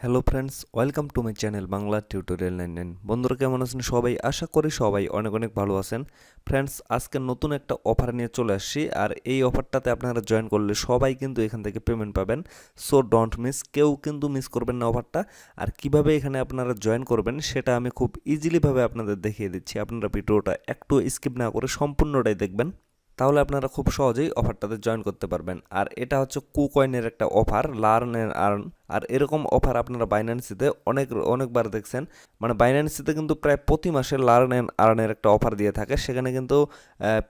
Hello friends, welcome to my channel Bangla tutorial 99। বন্ধুরা কেমন আছেন সবাই? আশা করি সবাই অনেক অনেক ভালো আছেন। ফ্রেন্ডস, আজকে নতুন একটা অফার নিয়ে চলে আসছি, আর এই অফারটাতে আপনারা জয়েন করলে সবাই কিন্তু এখান থেকে পেমেন্ট পাবেন। সো ডোন্ট মিস, কেউ কিন্তু মিস করবেন না অফারটা। আর কিভাবে এখানে আপনারা জয়েন করবেন সেটা আমি খুব ইজিলিভাবে আপনাদের দেখিয়ে দিচ্ছি। আপনারা ভিডিওটা একটু স্কিপ না করে সম্পূর্ণটাই দেখবেন, তাহলে আপনারা খুব সহজেই অফারটাতে জয়েন করতে পারবেন। আর এটা হচ্ছে কুকয়েনের একটা অফার, লার্ন এন্ড আর্ন। আর এরকম অফার আপনারা বাইন্যান্সিতে অনেকবার দেখছেন। মানে বাইন্যান্সিতে কিন্তু প্রায় প্রতি মাসে লার্ন এন্ড আর্নের একটা অফার দিয়ে থাকে, সেখানে কিন্তু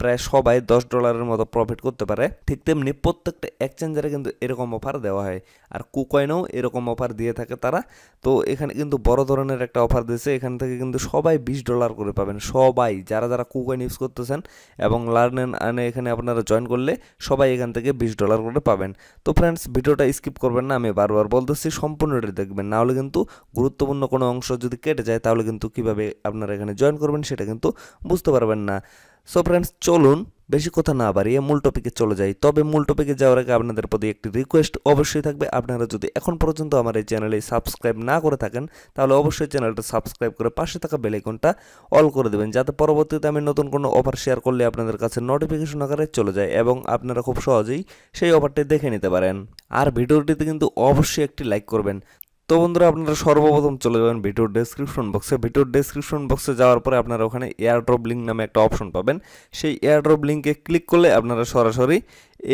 প্রায় সবাই $10 মতো প্রফিট করতে পারে। ঠিক তেমনি প্রত্যেকটা এক্সচেঞ্জারে কিন্তু এরকম অফার দেওয়া হয়, আর কুকয়েনেও এরকম অফার দিয়ে থাকে তারা। তো এখানে কিন্তু বড় ধরনের একটা অফার দিয়েছে, এখান থেকে কিন্তু সবাই $20 করে পাবেন। সবাই যারা যারা কুকয়েন ইউজ করতেছেন এবং লার্ন এন্ড আর্নে এখানে আপনারা জয়েন করলে সবাই এখান থেকে $20 করে পাবেন। তো ফ্রেন্ডস, ভিডিওটা স্কিপ করবেন না, আমি বারবার বলতেছি সম্পূর্ণটা দেখবেন, নাহলে কিন্তু গুরুত্বপূর্ণ কোনো অংশ যদি কেটে যায় তাহলে কিন্তু কিভাবে আপনারা এখানে জয়েন করবেন সেটা কিন্তু বুঝতে পারবেন না। সো ফ্রেন্ডস, চলুন বেশি কথা না বাড়িয়ে মূল টপিকে চলে যাই। তবে মূল টপিকে যাওয়ার আগে আপনাদের প্রতি একটি রিকোয়েস্ট অবশ্যই থাকবে। আপনারা যদি এখন পর্যন্ত আমার এই চ্যানেলে সাবস্ক্রাইব না করে থাকেন তাহলে অবশ্যই চ্যানেলটা সাবস্ক্রাইব করে পাশে থাকা বেল আইকনটা অল করে দেবেন, যাতে পরবর্তীতে আমি নতুন কোনো অফার শেয়ার করলে আপনাদের কাছে নোটিফিকেশন আকারে চলে যায় এবং আপনারা খুব সহজেই সেই অফারটি দেখে নিতে পারেন। আর ভিডিওটিতে কিন্তু অবশ্যই একটি লাইক করবেন। তো বন্ধুরা, আপনারা সর্বপ্রথম চলে যাবেন ভিডিওর ডেসক্রিপশন বক্সে। ভিডিওর ডেসক্রিপশন বক্সে যাওয়ার পরে আপনারা ওখানে এয়ারড্রপ লিঙ্ক নামে একটা অপশন পাবেন। সেই এয়ারড্রপ লিঙ্কে ক্লিক করলে আপনারা সরাসরি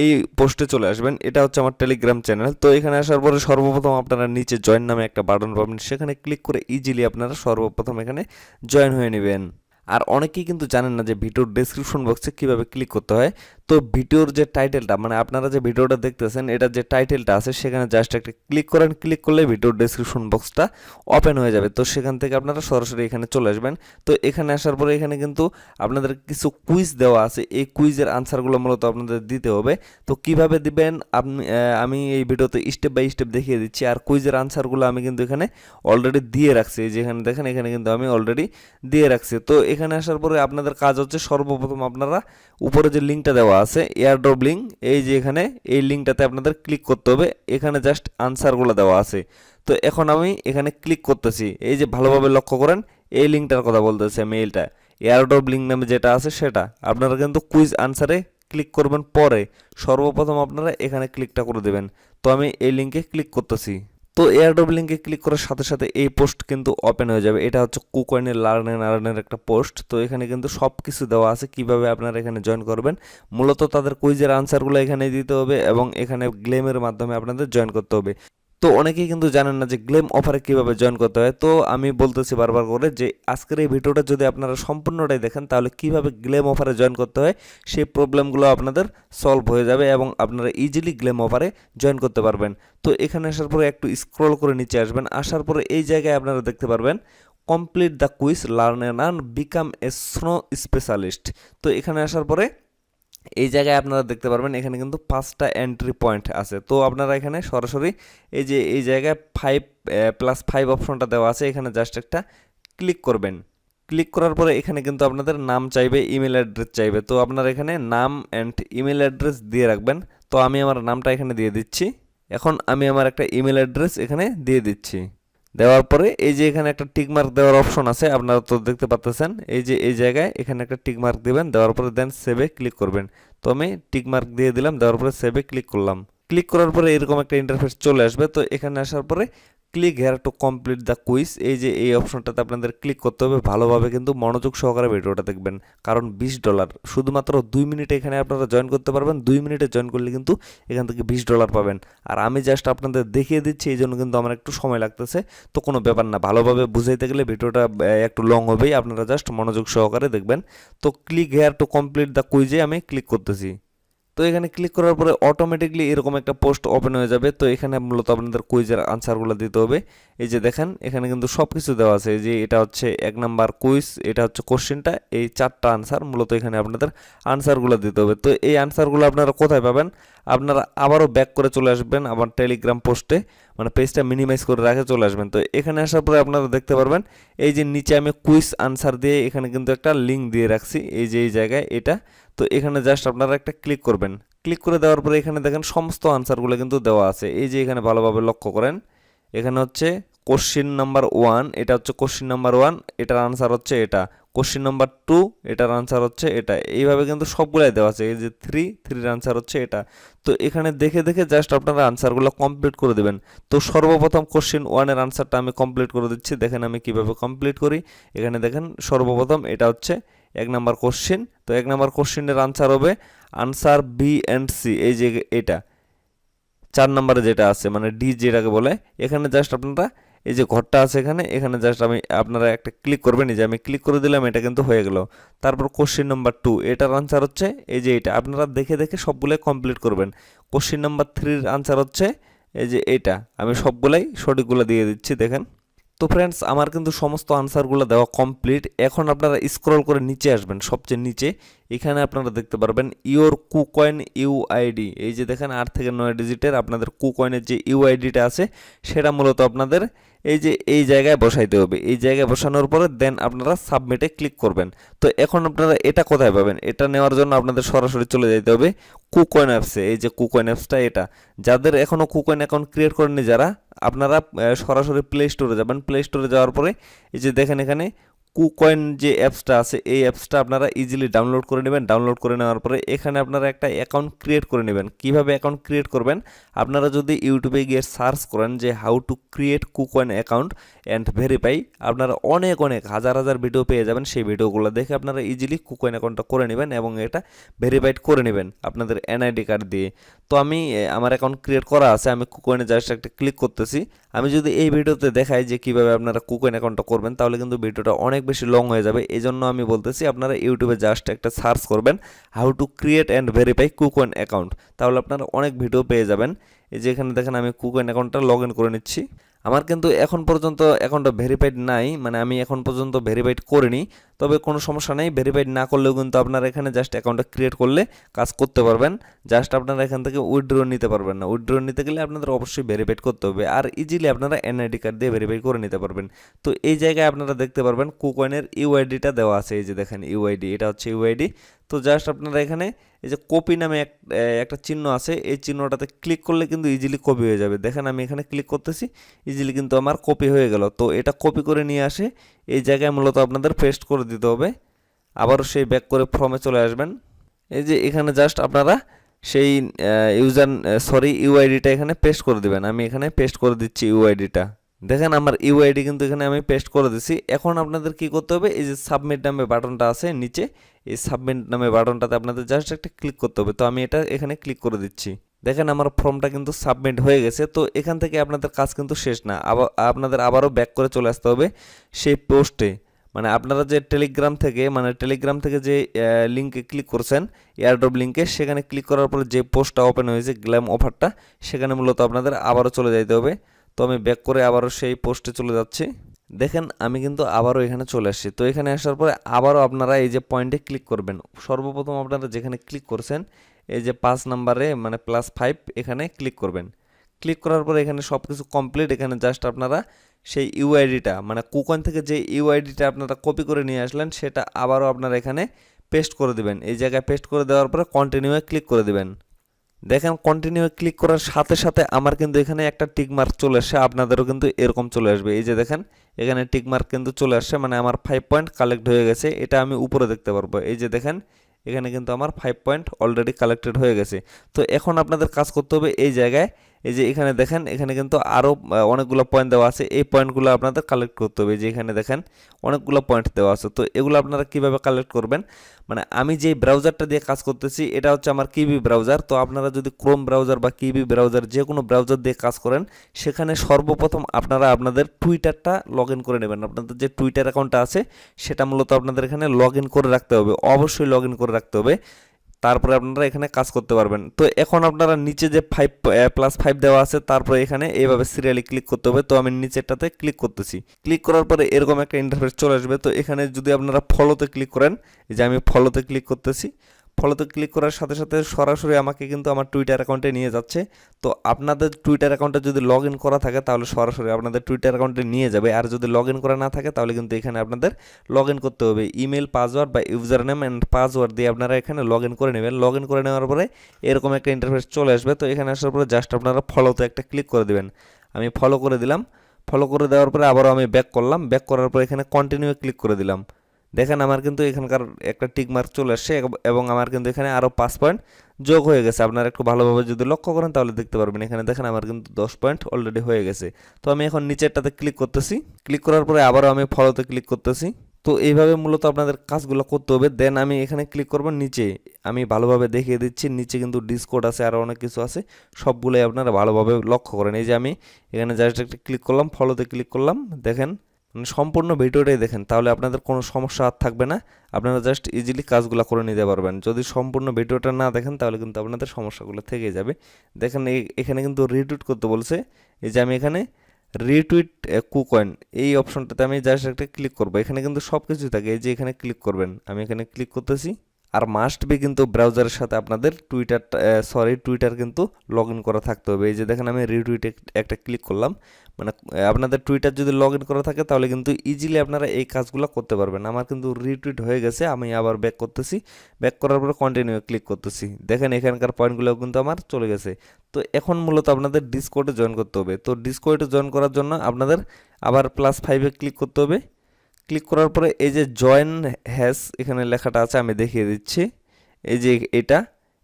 এই পোস্টে চলে আসবেন। এটা হচ্ছে আমার টেলিগ্রাম চ্যানেল। তো এখানে আসার পরে সর্বপ্রথম আপনারা নিচে জয়েন নামে একটা বাটন পাবেন, সেখানে ক্লিক করে ইজিলি আপনারা সর্বপ্রথম এখানে জয়েন হয়ে নেবেন। আর অনেকেই কিন্তু জানেন না যে ভিডিওর ডেসক্রিপশন বক্সে কীভাবে ক্লিক করতে হয়। তো ভিডিওর যে টাইটেলটা, মানে আপনারা যে ভিডিওটা দেখতেছেন এটার যে টাইটেলটা আছে সেখানে জাস্ট একটা ক্লিক করেন, ক্লিক করলে ভিডিওর ডেসক্রিপশন বক্সটা ওপেন হয়ে যাবে। তো সেখান থেকে আপনারা সরাসরি এখানে চলে আসবেন। তো এখানে আসার পরে এখানে কিন্তু আপনাদের কিছু কুইজ দেওয়া আছে, এই কুইজের আনসারগুলো মূলত আপনাদের দিতে হবে। তো কিভাবে দিবেন আমি এই ভিডিওতে স্টেপ বাই স্টেপ দেখিয়ে দিচ্ছি। আর কুইজের আনসারগুলো আমি কিন্তু এখানে অলরেডি দিয়ে রাখছি, যেখানে দেখেন এখানে কিন্তু আমি অলরেডি দিয়ে রাখছি। তো এখানে আসার পরে আপনাদের কাজ হচ্ছে সর্বপ্রথম আপনারা উপরে যে লিঙ্কটা দেওয়া আছে এয়ারড্রপ লিঙ্ক, এই যে এখানে এই লিঙ্কটাতে আপনাদের ক্লিক করতে হবে। এখানে জাস্ট আনসারগুলো দেওয়া আছে। তো এখন আমি এখানে ক্লিক করতেছি, এই যে ভালোভাবে লক্ষ্য করেন এই লিঙ্কটার কথা বলতেছে, মেইলটা এয়ারড্রপ লিঙ্ক নামে যেটা আছে সেটা। আপনারা কিন্তু কুইজ আনসারে ক্লিক করবেন পরে, সর্বপ্রথম আপনারা এখানে ক্লিকটা করে দেবেন। তো আমি এই লিঙ্কে ক্লিক করতেছি। তো এয়ারড্রপ লিঙ্কে ক্লিক করার সাথে সাথে এই পোস্ট কিন্তু ওপেন হয়ে যাবে। এটা হচ্ছে কুকয়েনের লার্ন এন্ড আর্নের একটা পোস্ট। তো এখানে কিন্তু সব কিছু দেওয়া আছে কিভাবে আপনারা এখানে জয়েন করবেন। মূলত তাদের কুইজের আনসারগুলো এখানে দিতে হবে এবং এখানে গ্লেমের মাধ্যমে আপনাদের জয়েন করতে হবে। তো অনেকেই কিন্তু জানেন না যে গ্লেম অফারে কিভাবে জয়েন করতে হয়। তো আমি বলতেছি বারবার করে যে আজকের এই ভিডিওটা যদি আপনারা সম্পূর্ণটাই দেখেন তাহলে কিভাবে গ্লেম অফারে জয়েন করতে হয় সেই প্রবলেমগুলো আপনাদের সলভ হয়ে যাবে এবং আপনারা ইজিলি গ্লেম অফারে জয়েন করতে পারবেন। তো এখানে আসার পরে একটু স্ক্রল করে নিচে আসবেন, আসার পরে এই জায়গায় আপনারা দেখতে পারবেন complete the quiz, learn and earn, become a snow specialist. তো এখানে আসার পরে এই জায়গায় আপনারা দেখতে পারবেন এখানে কিন্তু 5টা এন্ট্রি পয়েন্ট আছে। তো আপনারা এখানে সরাসরি এই যে এই জায়গায় 5+5 অপশনটা দেওয়া আছে, এখানে জাস্ট একটা ক্লিক করবেন। ক্লিক করার পরে এখানে কিন্তু আপনাদের নাম চাইবে, ইমেল অ্যাড্রেস চাইবে। তো আপনারা এখানে নাম অ্যান্ড ইমেল অ্যাড্রেস দিয়ে রাখবেন। তো আমি আমার নামটা এখানে দিয়ে দিচ্ছি। এখন আমি আমার একটা ইমেল অ্যাড্রেস এখানে দিয়ে দিচ্ছি। দেওয়ার পরে এই যে এখানে একটা টিকমার্ক দেওয়ার অপশন আছে, আপনারা তো দেখতে পাচ্ছেন। এই যে এই জায়গায় এখানে একটা টিকমার্ক দিবেন, দেওয়ার পরে দেন সেভে ক্লিক করবেন। তো আমি টিকমার্ক দিয়ে দিলাম, দেওয়ার পরে সেভে ক্লিক করলাম। ক্লিক করার পরে এরকম একটা ইন্টারফেস চলে আসবে। তো এখানে আসার পরে click here to complete the quiz, এই যে এই অপশনটাতে আপনাদের ক্লিক করতে হবে। ভালোভাবে কিন্তু মনোযোগ সহকারে ভিডিওটা দেখবেন, কারণ $20 শুধুমাত্র 2 মিনিটে এখানে আপনারা জয়েন করতে পারবেন। 2 মিনিটে জয়েন করলে কিন্তু এখান থেকে $20 পাবেন। আর আমি জাস্ট আপনাদের দেখিয়ে দিচ্ছি, এই জন্য কিন্তু আমার একটু সময় লাগতেছে। তো কোনো ব্যাপার না, ভালোভাবে বুঝাইতে গেলে ভিডিওটা একটু লং হবেই, আপনারা জাস্ট মনোযোগ সহকারে দেখবেন। তো click here to complete the কুইজে আমি ক্লিক করতেছি। তো এখানে ক্লিক করার পরে অটোমেটিকলি এরকম একটা পোস্ট ওপেন হয়ে যাবে। তো এখানে মূলত আপনাদের কুইজের আনসারগুলো দিতে হবে। এই যে দেখেন এখানে কিন্তু সব কিছু দেওয়া আছে। এই যে এটা হচ্ছে 1 নাম্বার কুইজ, এটা হচ্ছে কোশ্চেনটা, এই 4টা আনসার মূলত এখানে আপনাদের আনসারগুলো দিতে হবে। তো এই আনসারগুলো আপনারা কোথায় পাবেন? আপনারা আবারও ব্যাক করে চলে আসবেন আমার টেলিগ্রাম পোস্টে, মানে পেজটা মিনিমাইজ করে রাখে চলে আসবেন। তো এখানে আসার পরে আপনারা দেখতে পারবেন এই যে নিচে আমি কুইজ আনসার দিয়ে এখানে কিন্তু একটা লিঙ্ক দিয়ে রাখছি, এই যে এই জায়গায় এটা। তো এখানে জাস্ট আপনারা একটা ক্লিক করবেন। ক্লিক করে দেওয়ার পরে এখানে দেখেন সমস্ত আনসারগুলো কিন্তু দেওয়া আছে। এই যে এখানে ভালোভাবে লক্ষ্য করেন, এখানে হচ্ছে কোশ্চিন নাম্বার 1, এটা হচ্ছে কোশ্চিন নাম্বার 1, এটার আনসার হচ্ছে এটা। কোশ্চিন নাম্বার 2, এটার আনসার হচ্ছে এটা। এইভাবে কিন্তু সবগুলাই দেওয়া আছে। এই যে 3 আনসার হচ্ছে এটা। তো এখানে দেখে দেখে জাস্ট আপনারা আনসারগুলো কমপ্লিট করে দেবেন। তো সর্বপ্রথম কোশ্চিন 1 এর আনসারটা আমি কমপ্লিট করে দিচ্ছি। দেখেন আমি কিভাবে কমপ্লিট করি। এখানে দেখেন সর্বপ্রথম এটা হচ্ছে 1 নাম্বার কোশ্চিন। তো 1 নাম্বার কোশ্চিনের আনসার হবে আনসার বি অ্যান্ড সি, এই যে এটা 4 নম্বরে যেটা আছে মানে ডি যেটাকে বলে। এখানে জাস্ট আপনারা এই যে ঘরটা আছে এখানে জাস্ট আপনারা একটা ক্লিক করবেন। এই যে আমি ক্লিক করে দিলাম, এটা কিন্তু হয়ে গেল। তারপর কোশ্চিন নাম্বার 2, এটার আনসার হচ্ছে এই যে এটা। আপনারা দেখে দেখে সবগুলাই কমপ্লিট করবেন। কোশ্চিন নাম্বার 3 এর আনসার হচ্ছে এই যে এটা। আমি সবগুলাই সঠিকগুলো দিয়ে দিচ্ছি, দেখেন। তো ফ্রেন্ডস, আমার কিন্তু সমস্ত আনসারগুলো দেওয়া কমপ্লিট। এখন আপনারা স্ক্রল করে নিচে আসবেন, সবচেয়ে নিচে এখানে আপনারা দেখতে পারবেন ইওর কুকয়েন ইউআইডি। এই যে দেখেন 8 থেকে 9 ডিজিটের আপনাদের কুকয়েনের যে ইউআইডিটা আছে সেটা মূলত আপনাদের এই যে এই জায়গায় বসাইতে হবে। এই জায়গায় বসানোর পরে দেন আপনারা সাবমিটে ক্লিক করবেন। তো এখন আপনারা এটা কোথায় পাবেন? এটা নেওয়ার জন্য আপনাদের সরাসরি চলে যেতে হবে কুকয়েন অ্যাপসে। এই যে কুকয়েন অ্যাপসটা এটা, যাদের এখনও কুকয়েন অ্যাকাউন্ট ক্রিয়েট করেননি যারা, আপনারা সরাসরি প্লে স্টোরে যাবেন। প্লে স্টোরে যাওয়ার পরে এই যে দেখেন এখানে কুকয়েন যে অ্যাপসটা আছে এই অ্যাপসটা আপনারা ইজিলি ডাউনলোড করে নেবেন। ডাউনলোড করে নেওয়ার পরে এখানে আপনারা একটা অ্যাকাউন্ট ক্রিয়েট করে নেবেন। কিভাবে অ্যাকাউন্ট ক্রিয়েট করবেন? আপনারা যদি ইউটিউবে গিয়ে সার্চ করেন যে how to create KuCoin account and verify, আপনারা অনেক হাজার হাজার ভিডিও পেয়ে যাবেন। সেই ভিডিওগুলো দেখে আপনারা ইজিলি কুকয়েন অ্যাকাউন্টটা করে নেবেন এবং এটা ভেরিফাইড করে নেবেন আপনাদের এনআইডি কার্ড দিয়ে। তো আমি আমার অ্যাকাউন্ট ক্রিয়েট করা আছে, আমি কুকয়েনে জাস্ট একটা ক্লিক করতেছি। আমি যদি এই ভিডিওতে দেখাই যে কিভাবে আপনারা কুকয়েন অ্যাকাউন্টটা করবেন তাহলে কিন্তু ভিডিওটা অনেক বেশি লং হয়ে যাবে। এই জন্য আমি বলতেছি আপনারা ইউটিউবে জাস্ট একটা সার্চ করবেন how to create and verify KuCoin account, তাহলে আপনারা অনেক ভিডিও পেয়ে যাবেন। এই যে এখানে দেখেন আমি কুকয়েন অ্যাকাউন্টটা লগ ইন করে নিচ্ছি। আমার কিন্তু এখন পর্যন্ত অ্যাকাউন্টটা ভেরিফাইড নাই, মানে আমি এখন পর্যন্ত ভেরিফাইড করিনি। তবে কোনো সমস্যা নেই, ভেরিফাইড না করলেও কিন্তু আপনারা এখানে জাস্ট অ্যাকাউন্টটা ক্রিয়েট করলে কাজ করতে পারবেন। জাস্ট আপনারা এখান থেকে উইথড্র নিতে পারবেন না। উইথড্র নিতে গেলে আপনাদের অবশ্যই ভেরিফাইড করতে হবে, আর ইজিলি আপনারা এনআইডি কার্ড দিয়ে ভেরিফাই করে নিতে পারবেন। তো এই জায়গায় আপনারা দেখতে পারবেন কুকয়েনের ইউআইডিটা দেওয়া আছে। এই যে দেখেন ইউআইডি, এটা হচ্ছে ইউআইডি। তো জাস্ট আপনারা এখানে এই যে কপি নামে একটা চিহ্ন আছে, এই চিহ্নটাতে ক্লিক করলে কিন্তু ইজিলি কপি হয়ে যাবে। দেখেন আমি এখানে ক্লিক করতেছি, ইজিলি কিন্তু আমার কপি হয়ে গেল। তো এটা কপি করে নিয়ে আসে এই জায়গায় মূলত আপনাদের পেস্ট করে দিতে হবে। আবারও সেই ব্যাক করে ফর্মে চলে আসবেন। এই যে এখানে জাস্ট আপনারা সেই ইউআইডিটা এখানে পেস্ট করে দিবেন। আমি এখানে পেস্ট করে দিচ্ছি ইউআইডিটা। দেখেন আমার ইউআইডি কিন্তু এখানে আমি পেস্ট করে দিছি। এখন আপনাদের কি করতে হবে? এই যে সাবমিট নামে বাটনটা আছে নিচে, এই সাবমিট নামে বাটনটাতে আপনাদের জাস্ট একটা ক্লিক করতে হবে। তো আমি এটা এখানে ক্লিক করে দিচ্ছি। দেখেন আমার ফর্মটা কিন্তু সাবমিট হয়ে গেছে। তো এখান থেকে আপনাদের কাজ কিন্তু শেষ না, আপনাদের আবারও ব্যাক করে চলে আসতে হবে সেই পোস্টে। মানে আপনারা যে টেলিগ্রাম থেকে যে লিঙ্কে ক্লিক করছেন এয়ারড্রপ লিঙ্কে, সেখানে ক্লিক করার পরে যে পোস্টটা ওপেন হয়েছে গ্ল্যাম অফারটা, সেখানে মূলত আপনাদের আবারও চলে যেতে হবে। তো আমি ব্যাক করে আবারও সেই পোস্টে চলে যাচ্ছি। দেখেন আমি কিন্তু আবারও এখানে চলে আসছি। তো এখানে আসার পরে আবারও আপনারা এই যে পয়েন্টে ক্লিক করবেন। সর্বপ্রথম আপনারা যেখানে ক্লিক করছেন এই যে 5 নম্বরে মানে +5 এখানে ক্লিক করবেন। ক্লিক করার পরে এখানে সব কিছু কমপ্লিট। এখানে জাস্ট আপনারা সেই ইউআইডিটা মানে কুকয়েন থেকে যে ইউআইডিটা আপনারা কপি করে নিয়ে আসলেন সেটা আবারও আপনারা এখানে পেস্ট করে দিবেন। এই জায়গায় পেস্ট করে দেওয়ার পরে কন্টিনিউয়ে ক্লিক করে দিবেন। দেখেন কন্টিনিউ ক্লিক করার সাথে সাথে আমার কিন্তু এখানে একটা টিক মার্ক চলে আসে, আপনাদেরও কিন্তু এরকম চলে আসবে। এই যে দেখেন এখানে টিক মার্ক কিন্তু চলে আসছে, মানে আমার 5 পয়েন্ট কালেক্ট হয়ে গেছে। এটা আমি উপরে দেখতে পারবো। এই যে দেখেন এখানে কিন্তু আমার 5 পয়েন্ট অলরেডি কালেক্টেড হয়ে গেছে। তো এখন আপনাদের কাজ করতে হবে এই জায়গায়, এই যে এখানে দেখেন এখানে কিন্তু আরও অনেকগুলো পয়েন্ট দেওয়া আছে। এই পয়েন্টগুলো আপনাদের কালেক্ট করতে হবে। যে এখানে দেখেন অনেকগুলো পয়েন্ট দেওয়া আছে। তো এগুলো আপনারা কিভাবে কালেক্ট করবেন? মানে আমি যে ব্রাউজারটা দিয়ে কাজ করতেছি এটা হচ্ছে আমার কিবি ব্রাউজার। তো আপনারা যদি ক্রোম ব্রাউজার বা কিবি ব্রাউজার যে কোনো ব্রাউজার দিয়ে কাজ করেন, সেখানে সর্বপ্রথম আপনারা আপনাদের টুইটারটা লগ ইন করে নেবেন। আপনাদের যে টুইটার অ্যাকাউন্টটা আছে সেটা মূলত আপনাদের এখানে লগ ইন করে রাখতে হবে, অবশ্যই লগ ইন করে রাখতে হবে। তারপরে আপনারা এখানে কাজ করতে পারবেন। তো এখন আপনারা নিচে যে 5+5 দেওয়া আছে তারপরে এখানে এইভাবে সিরিয়ালি ক্লিক করতে হবে। তো আমি নিচেরটাতে ক্লিক করতেছি। ক্লিক করার পরে এরকম একটা ইন্টারফেস চলে আসবে। তো এখানে যদি আপনারা ফলোতে ক্লিক করেন, এই যে আমি ফলোতে ক্লিক করতেছি, ফলোতে ক্লিক করার সাথে সাথে সরাসরি আমাকে কিন্তু আমার টুইটার অ্যাকাউন্টে নিয়ে যাচ্ছে। তো আপনাদের টুইটার অ্যাকাউন্টে যদি লগ ইন করা থাকে তাহলে সরাসরি আপনাদের টুইটার অ্যাকাউন্টে নিয়ে যাবে। আর যদি লগ ইন করা না থাকে তাহলে কিন্তু এখানে আপনাদের লগ ইন করতে হবে। ইমেল, পাসওয়ার্ড বা ইউজার নেম অ্যান্ড পাসওয়ার্ড দিয়ে আপনারা এখানে লগ ইন করে নেবেন। লগ ইন করে নেওয়ার পরে এরকম একটা ইন্টারফেস চলে আসবে। তো এখানে আসার পরে জাস্ট আপনারা ফলোতে একটা ক্লিক করে দেবেন। আমি ফলো করে দিলাম। ফলো করে দেওয়ার পরে আবারও আমি ব্যাক করলাম, ব্যাক করার পর এখানে কন্টিনিউ ক্লিক করে দিলাম। দেখেন আমার কিন্তু এখানকার একটা টিক মার্ক চলে আসছে এবং আমার কিন্তু এখানে আরও 5 পয়েন্ট যোগ হয়ে গেছে। আপনারা একটু ভালোভাবে যদি লক্ষ্য করেন তাহলে দেখতে পারবেন এখানে দেখেন আমার কিন্তু 10 পয়েন্ট অলরেডি হয়ে গেছে। তো আমি এখন নিচেরটাতে ক্লিক করতেছি, ক্লিক করার পরে আবারও আমি ফলোতে ক্লিক করতেছি। তো এইভাবে মূলত আপনাদের কাজগুলো করতে হবে। দেন আমি এখানে ক্লিক করব নিচে, আমি ভালোভাবে দেখিয়ে দিচ্ছি। নিচে কিন্তু ডিসকোড আছে, আরও অনেক কিছু আছে, সবগুলোই আপনারা ভালোভাবে লক্ষ্য করেন। এই যে আমি এখানে জাস্ট একটা ক্লিক করলাম, ফলোতে ক্লিক করলাম, দেখেন মানে সম্পূর্ণ ভিডিওটাই দেখেন, তাহলে আপনাদের কোনো সমস্যা আর থাকবে না। আপনারা জাস্ট ইজিলি কাজগুলো করে নিতে পারবেন। যদি সম্পূর্ণ ভিডিওটা না দেখেন তাহলে কিন্তু আপনাদের সমস্যাগুলো থেকে যাবে। দেখেন এখানে কিন্তু রিটুইট করতে বলছে। এই যে আমি এখানে রিটুইট কুকয়েন এই অপশনটাতে আমি জাস্ট একটা ক্লিক করবো। এখানে কিন্তু সব কিছুই থাকে। এই যে এখানে ক্লিক করবেন, আমি এখানে ক্লিক করতেছি। আর মাস্ট বি কিন্তু ব্রাউজারের সাথে আপনাদের টুইটার কিন্তু লগ ইন করা থাকতে হবে। এই যে দেখেন আমি রিটুইটে একটা ক্লিক করলাম, মানে আপনাদের টুইটার যদি লগ ইন করা থাকে তাহলে কিন্তু ইজিলি আপনারা এই কাজগুলো করতে পারবেন। আমার কিন্তু রিটুইট হয়ে গেছে, আমি আবার ব্যাক করতেছি, ব্যাক করার পরে কন্টিনিউ ক্লিক করতেছি। দেখেন এখানকার পয়েন্টগুলো কিন্তু আমার চলে গেছে। তো এখন মূলত আপনাদের ডিসকর্ডে জয়েন করতে হবে। তো ডিসকর্ডে জয়েন করার জন্য আপনাদের আবার +5-এ ক্লিক করতে হবে। ক্লিক করার পরে এই যে জয়েন হ্যাশ এখানে লেখাটা আছে, আমি দেখিয়ে দিচ্ছি। এই যে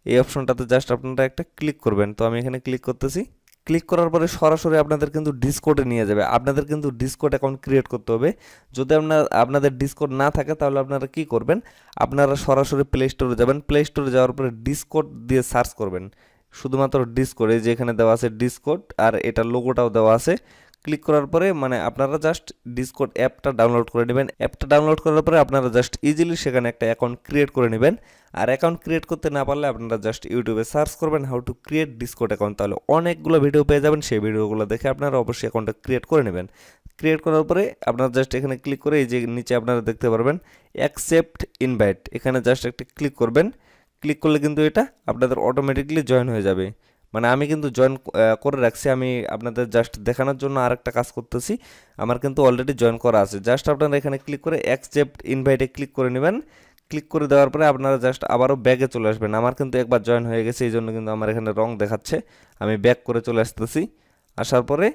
এই অপশনটাতে জাস্ট আপনারা একটা ক্লিক করবেন। তো আমি এখানে ক্লিক করতেছি। ক্লিক করার পরে সরাসরি আপনাদের কিন্তু ডিসকর্ডে নিয়ে যাবে। আপনাদের কিন্তু ডিসকর্ড অ্যাকাউন্ট ক্রিয়েট করতে হবে। যদি আপনাদের ডিসকর্ড না থাকে তাহলে আপনারা কি করবেন, আপনারা সরাসরি প্লে স্টোরে যাবেন। প্লে স্টোরে যাওয়ার পরে ডিসকর্ড দিয়ে সার্চ করবেন, শুধুমাত্র ডিসকর্ড। এই যে এখানে দেওয়া আছে ডিসকর্ড, আর এটার লোগোটাও দেওয়া আছে। ক্লিক করার পরে মানে আপনারা জাস্ট ডিসকর্ড অ্যাপটা ডাউনলোড করে নেবেন। অ্যাপটা ডাউনলোড করার পরে আপনারা জাস্ট ইজিলি সেখানে একটা অ্যাকাউন্ট ক্রিয়েট করে নেবেন। আর অ্যাকাউন্ট ক্রিয়েট করতে না পারলে আপনারা জাস্ট ইউটিউবে সার্চ করবেন how to create Discord account, তাহলে অনেকগুলো ভিডিও পেয়ে যাবেন। সেই ভিডিওগুলো দেখে আপনারা অবশ্যই অ্যাকাউন্টটা ক্রিয়েট করে নেবেন। ক্রিয়েট করার পরে আপনারা জাস্ট এখানে ক্লিক করে এই যে নিচে আপনারা দেখতে পারবেন অ্যাকসেপ্ট ইনভাইট, এখানে জাস্ট একটা ক্লিক করবেন। ক্লিক করলে কিন্তু এটা আপনাদের অটোমেটিকলি জয়েন হয়ে যাবে। মানে আমি কিন্তু জয়েন করে রাখছি, আমি আপনাদের জাস্ট দেখানোর জন্য আরেকটা কাজ করতেছি। আমার কিন্তু অলরেডি জয়েন করা আছে। জাস্ট আপনারা এখানে ক্লিক করে অ্যাকসেপ্ট ইনভাইটে ক্লিক করে নেবেন। ক্লিক করে দেওয়ার পরে আপনারা জাস্ট আবারও ব্যাগে চলে আসবেন। আমার কিন্তু একবার জয়েন হয়ে গেছে, এই জন্য কিন্তু আমার এখানে রং দেখাচ্ছে। আমি ব্যাক করে চলে আসতেছি। আসার পরে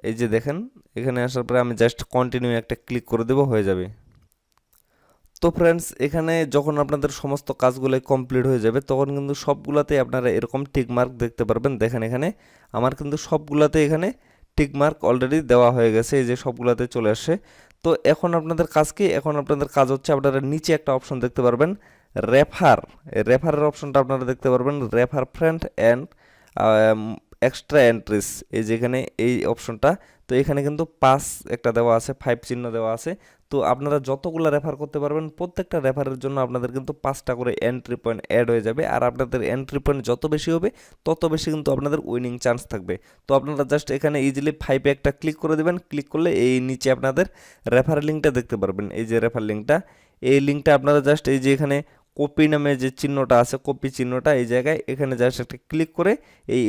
এই যে দেখেন এখানে আসার পরে আমি জাস্ট কন্টিনিউ একটা ক্লিক করে দেবো, হয়ে যাবে। তো ফ্রেন্ডস, এখানে যখন আপনাদের সমস্ত কাজগুলো কমপ্লিট হয়ে যাবে তখন কিন্তু সবগুলাতেই আপনারা এরকম টিক মার্ক দেখতে পারবেন। দেখেন এখানে আমার কিন্তু সবগুলাতে এখানে টিক মার্ক অলরেডি দেওয়া হয়ে গেছে, এই যে সবগুলাতে চলে আসে। তো এখন আপনাদের কাজ কি, এখন আপনাদের কাজ হচ্ছে আপনারা নিচে একটা অপশন দেখতে পারবেন রেফারের অপশনটা আপনারা দেখতে পারবেন, refer friend and extra entries, এই যেখানে এই অপশনটা। তো এখানে কিন্তু 5 একটা দেওয়া আছে, 5 চিহ্ন দেওয়া আছে। তো আপনারা যতগুলো রেফার করতে পারবেন প্রত্যেকটা রেফারের জন্য আপনাদের কিন্তু 5টা করে এন্ট্রি পয়েন্ট অ্যাড হয়ে যাবে। আর আপনাদের এন্ট্রি পয়েন্ট যত বেশি হবে তত বেশি কিন্তু আপনাদের উইনিং চান্স থাকবে। তো আপনারা জাস্ট এখানে ইজিলি 5-এ একটা ক্লিক করে দেবেন। ক্লিক করলে এই নিচে আপনাদের রেফার লিঙ্কটা দেখতে পারবেন। এই যে রেফার লিঙ্কটা, এই লিঙ্কটা আপনারা জাস্ট এই যে এখানে কপি নামে যে চিহ্নটা আছে, কপি চিহ্নটা এই জায়গায় এখানে জাস্ট একটা ক্লিক করে এই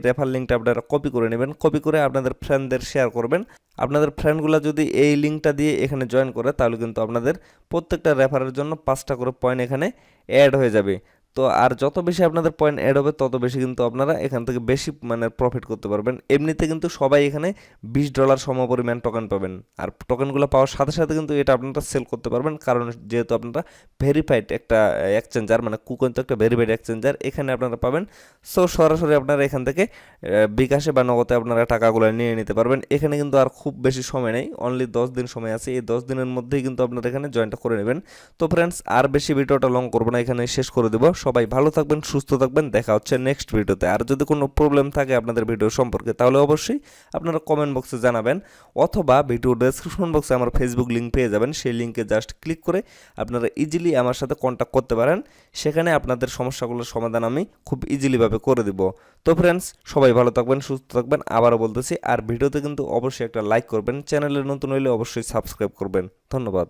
রেফার লিঙ্কটা আপনারা কপি করে নেবেন। কপি করে আপনাদের ফ্রেন্ডদের শেয়ার করবেন। আপনাদের ফ্রেন্ডগুলো যদি এই লিঙ্কটা দিয়ে এখানে জয়েন করে তাহলে কিন্তু আপনাদের প্রত্যেকটা রেফারের জন্য 5টা করে পয়েন্ট এখানে অ্যাড হয়ে যাবে। তো আর যত বেশি আপনাদের পয়েন্ট অ্যাড হবে তত বেশি কিন্তু আপনারা এখান থেকে বেশি মানে প্রফিট করতে পারবেন। এমনিতে কিন্তু সবাই এখানে $20 সমপরিমাণ টোকেন পাবেন। আর টোকেনগুলো পাওয়ার সাথে সাথে কিন্তু এটা আপনারা সেল করতে পারবেন, কারণ যেহেতু আপনারা ভেরিফাইড একটা এক্সচেঞ্জার, মানে কুকয়েন তো একটা ভেরিফাইড এক্সচেঞ্জার, এখানে আপনারা পাবেন। সো সরাসরি আপনারা এখান থেকে বিকাশে বা নগদে আপনারা টাকাগুলো নিয়ে নিতে পারবেন। এখানে কিন্তু আর খুব বেশি সময় নেই, অনলি 10 দিন সময় আছে। এই 10 দিনের মধ্যেই কিন্তু আপনারা এখানে জয়েনটা করে নেবেন। তো ফ্রেন্ডস, আর বেশি ভিডিওটা লং করবো না, এখানে শেষ করে দেবো। সবাই ভালো থাকবেন, সুস্থ থাকবেন, দেখা হচ্ছে নেক্সট ভিডিওতে। আর যদি কোনো প্রবলেম থাকে আপনাদের ভিডিও সম্পর্কে তাহলে অবশ্যই আপনারা কমেন্ট বক্সে জানাবেন, অথবা ভিডিও ডেসক্রিপশন বক্সে আমার ফেসবুক লিঙ্ক পেয়ে যাবেন। সেই লিঙ্কে জাস্ট ক্লিক করে আপনারা ইজিলি আমার সাথে কন্ট্যাক্ট করতে পারেন। সেখানে আপনাদের সমস্যাগুলোর সমাধান আমি খুব ইজিলিভাবে করে দিব। তো ফ্রেন্ডস, সবাই ভালো থাকবেন, সুস্থ থাকবেন, আবারও বলতেছি। আর ভিডিওতে কিন্তু অবশ্যই একটা লাইক করবেন, চ্যানেলে নতুন হলে অবশ্যই সাবস্ক্রাইব করবেন। ধন্যবাদ।